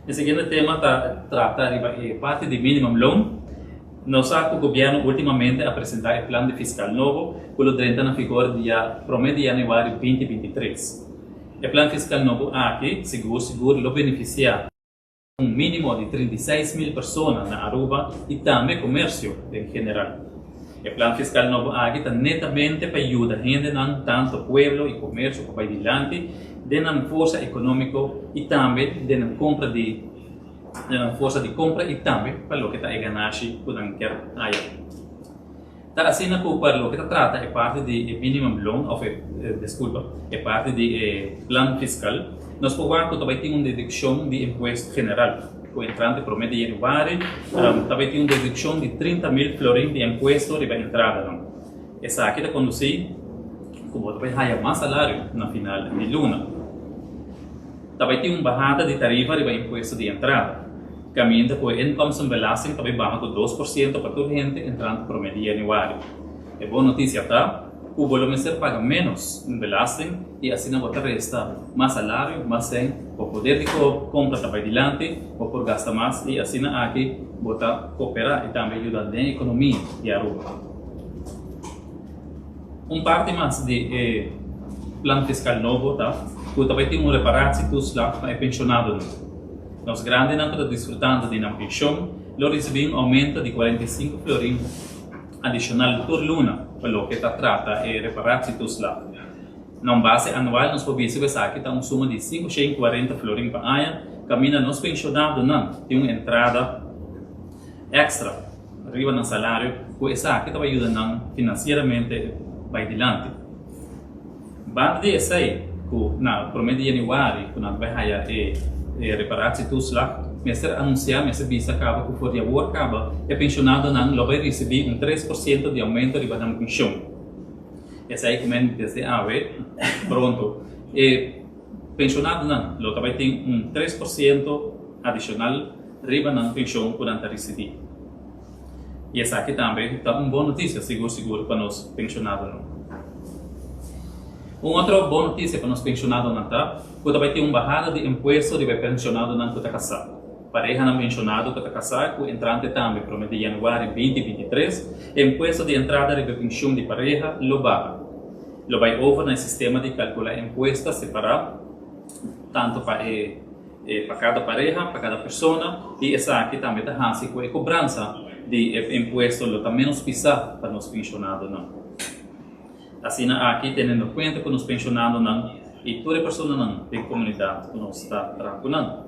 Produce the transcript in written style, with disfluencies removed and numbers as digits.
O seguinte tema trata de parte de minimum loan. O governo ultimamente apresentou o plano fiscal novo, que entra na vigor dia 1 de janeiro de 2023. O plano fiscal novo aqui, seguro, lo beneficia mínimo de 36.000 pessoas na Aruba e também comércio em geral. O plano fiscal novo aqui está netamente para ajudar a gente, tanto pueblo e comércio para ir adiante, dando força econômica e também dando compra de força de compra e também para o que está a ganhar quando quer aí. Tá assim na para o que trata é parte de minimum loan, desculpa, é parte de plano fiscal. Nós podemos também ter uma dedução de imposto general. O entrante promedio de janeiro, também tem uma dedução de 30.000 florins de imposto de entrada. Essa aqui está conduzir como também ganha mais salário na final de luna. Também tem uma bajada de tarifa de imposto de entrada. Caminha com income sem belasting também baixa com 2% para toda a gente entrante promedio de janeiro. É boa notícia, tá? O volume ser paga menos em belasting e assim não vai restar mais salário, mais sem, o poder de compra também adiante, ou por gastar mais e assim aqui botar cooperar e também ajudar na economia de Aruba. Parte mais de plano fiscal novo, tá? Que também tem reparar se tu está pensionado. Nós grandes não estamos desfrutando de uma pensão, lo recebemos um aumento de 45 florins adicional por luna, pelo que trata é reparar se tu está. Na base anual, nós podemos ver que está uma soma de 540 florins por ano, caminha nos pensionados não, tem uma entrada extra, arriba no salário, que essa aqui está ajudando financeiramente para adiante. Basta de essa aí, que na promedio de janeiro, que nós vamos reparar se tu está, mas anunciar, mas visa acaba que for de agora acaba, é pensionado não vai receber 3% de aumento de badam pensão. Essa aí como desde pronto. E pensionado não, lo também tem 3% adicional riba na pensão por anta receber. E essa aqui também está uma boa notícia, seguro para nós pensionados não. Uma outra boa notícia para nós pensionados não tá, que também tem uma bajada de imposto de pensionado não que está casado. Pareja não pensionado que está casado, o entrante também, promedio de janeiro de 2023, o imposto de entrada de pensão de pareja lo baja. Lo vai over no sistema de calcular imposto separado, tanto para cada pareja, para cada pessoa, e essa aqui também está assim com a cobrança de imposto lo está menos pisado para nós pensionados não. Assim aqui tendo em conta que nós pensionados não, e toda pessoa não tem comunidade que nós está trabalhando.